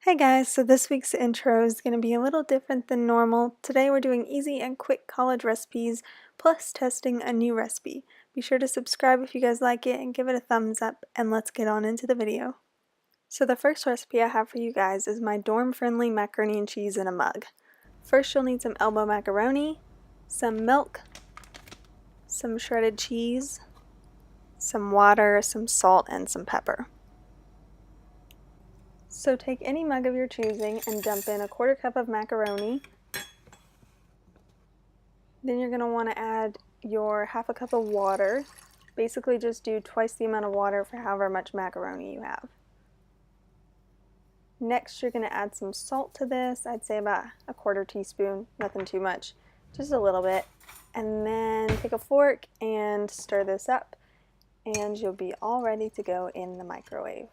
Hi guys, so this week's intro is going to be a little different than normal. Today we're doing easy and quick college recipes, plus testing a new recipe. Be sure to subscribe if you guys like it and give it a thumbs up, and let's get on into the video. So the first recipe I have for you guys is my dorm-friendly macaroni and cheese in a mug. First you'll need some elbow macaroni, some milk, some shredded cheese, some water, some salt, and some pepper. So take any mug of your choosing and dump in a 1/4 cup of macaroni. Then you're going to want to add your 1/2 cup of water. Basically just do twice the amount of water for however much macaroni you have. Next you're going to add some salt to this. I'd say about a 1/4 teaspoon, nothing too much, just a little bit. And then take a fork and stir this up and you'll be all ready to go in the microwave.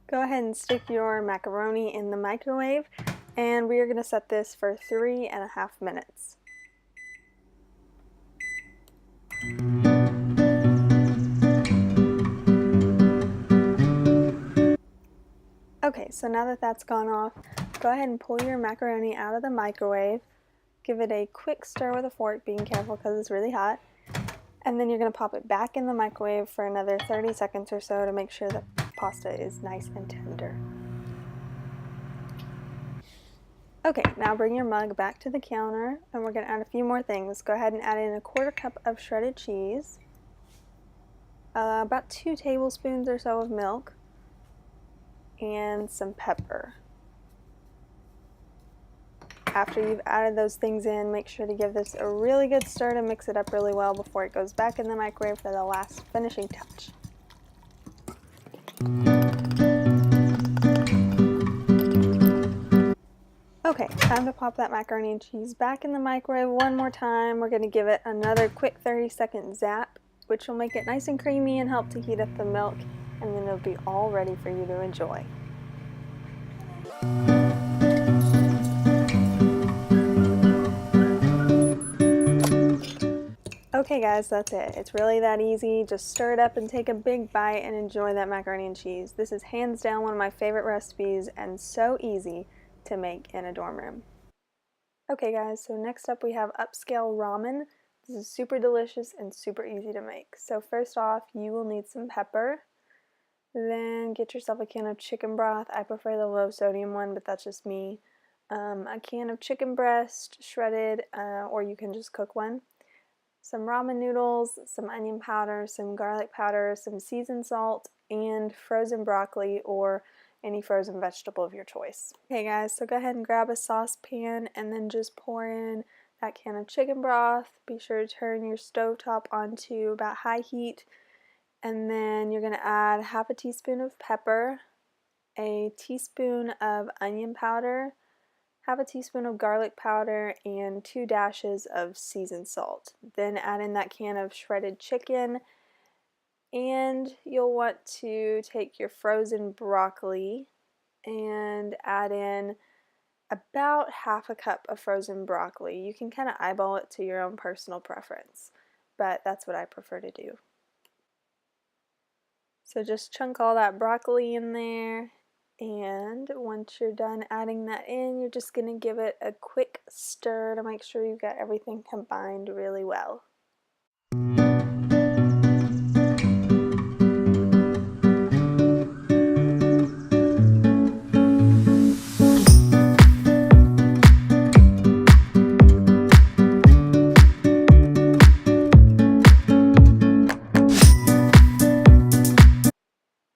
Go ahead and stick your macaroni in the microwave, and we are going to set this for 3.5 minutes. Okay, so now that that's gone off, go ahead and pull your macaroni out of the microwave. Give it a quick stir with a fork, being careful because it's really hot. And then you're going to pop it back in the microwave for another 30 seconds or so to make sure the pasta is nice and tender. Okay, now bring your mug back to the counter and we're going to add a few more things. Go ahead and add in a 1/4 cup of shredded cheese, about 2 tablespoons or so of milk, and some pepper. After you've added those things in, make sure to give this a really good stir to mix it up really well before it goes back in the microwave for the last finishing touch. Okay, time to pop that macaroni and cheese back in the microwave one more time. We're going to give it another quick 30-second zap, which will make it nice and creamy and help to heat up the milk, and then it'll be all ready for you to enjoy. Okay guys, that's it. It's really that easy. Just stir it up and take a big bite and enjoy that macaroni and cheese. This is hands down one of my favorite recipes and so easy to make in a dorm room. Okay guys, so next up we have upscale ramen. This is super delicious and super easy to make. So first off, you will need some pepper. Then get yourself a can of chicken broth. I prefer the low sodium one, but that's just me. A can of chicken breast, shredded, or you can just cook one. Some ramen noodles, some onion powder, some garlic powder, some seasoned salt, and frozen broccoli or any frozen vegetable of your choice. Okay guys, so go ahead and grab a saucepan and then just pour in that can of chicken broth. Be sure to turn your stovetop onto about high heat, and then you're going to add 1/2 teaspoon of pepper, a teaspoon of onion powder, 1/2 teaspoon of garlic powder, and 2 dashes of seasoned salt. Then add in that can of shredded chicken, and you'll want to take your frozen broccoli and add in about 1/2 cup of frozen broccoli. You can kind of eyeball it to your own personal preference, but that's what I prefer to do. So just chunk all that broccoli in there. And once you're done adding that in, you're just going to give it a quick stir to make sure you've got everything combined really well.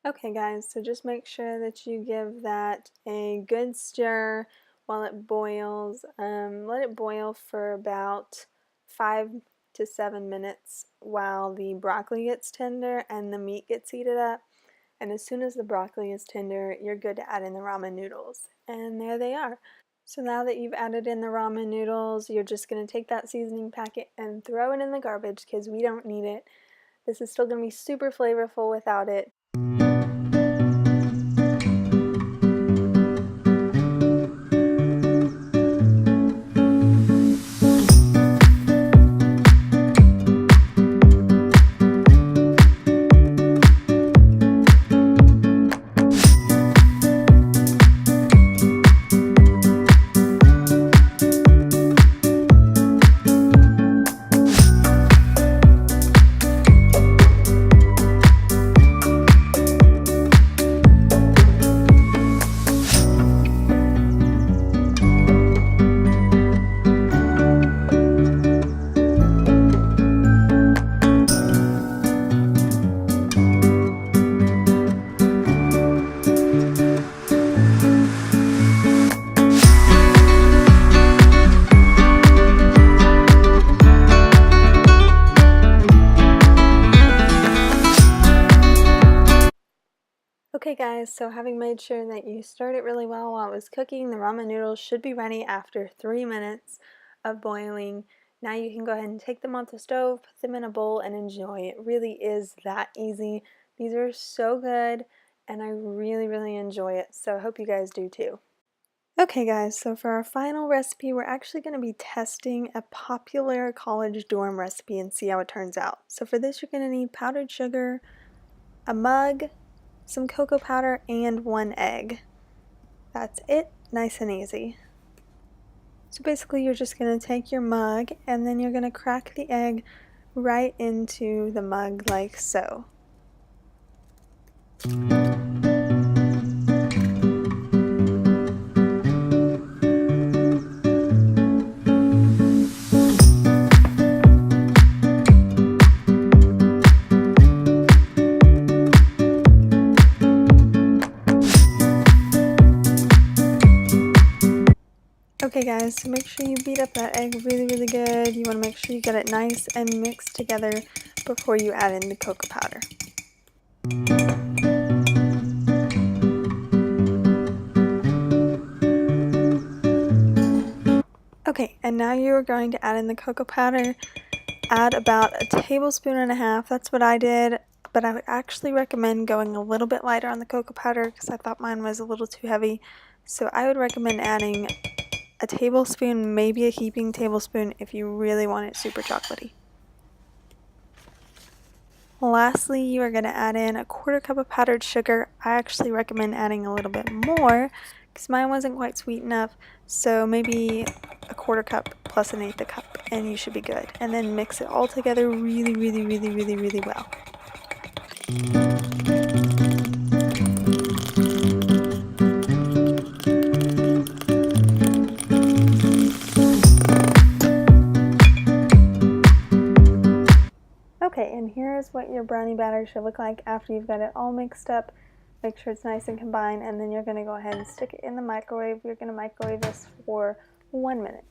Okay guys, so just make sure that you give that a good stir while it boils. Let it boil for about 5 to 7 minutes while the broccoli gets tender and the meat gets heated up. And as soon as the broccoli is tender, you're good to add in the ramen noodles. And there they are. So now that you've added in the ramen noodles, you're just going to take that seasoning packet and throw it in the garbage because we don't need it. This is still going to be super flavorful without it. guys, so having made sure that you stirred it really well while it was cooking, the ramen noodles should be ready after 3 minutes of boiling. Now you can go ahead and take them off the stove, put them in a bowl, and enjoy. It really is that easy. These are so good, and I really enjoy it, so I hope you guys do too. Okay guys, so for our final recipe, we're actually going to be testing a popular college dorm recipe and see how it turns out. So for this, you're going to need powdered sugar, a mug, some cocoa powder, and 1 egg. That's it, nice and easy. So basically you're just going to take your mug and then you're going to crack the egg right into the mug like so. Okay guys, so make sure you beat up that egg really good. You want to make sure you get it nice and mixed together before you add in the cocoa powder. Okay, and now you are going to add in the cocoa powder. Add about 1.5 tablespoons. That's what I did, but I would actually recommend going a little bit lighter on the cocoa powder because I thought mine was a little too heavy. So I would recommend adding 1 tablespoon, maybe a heaping tablespoon if you really want it super chocolatey. Lastly, you are going to add in 1/4 cup of powdered sugar. I actually recommend adding a little bit more because mine wasn't quite sweet enough, so maybe 1/4 cup plus 1/8 cup and you should be good. And then mix it all together really well. Okay, and here's what your brownie batter should look like after you've got it all mixed up. Make sure it's nice and combined, and then you're going to go ahead and stick it in the microwave. You're going to microwave this for 1 minute.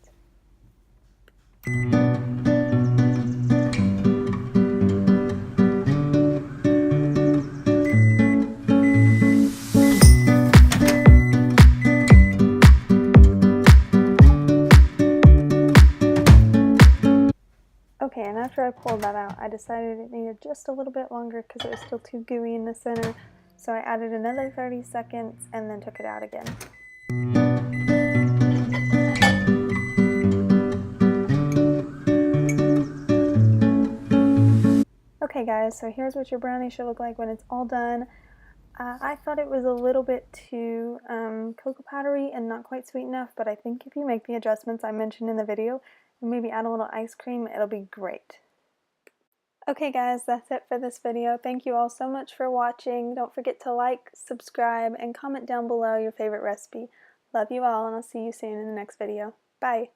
Okay, and after I pulled that out, I decided it needed just a little bit longer because it was still too gooey in the center. So I added another 30 seconds and then took it out again. Okay guys, so here's what your brownie should look like when it's all done. I thought it was a little bit too cocoa powdery and not quite sweet enough, but I think if you make the adjustments I mentioned in the video and maybe add a little ice cream, it'll be great. Okay guys, that's it for this video. Thank you all so much for watching. Don't forget to like, subscribe, and comment down below your favorite recipe. Love you all, and I'll see you soon in the next video. Bye!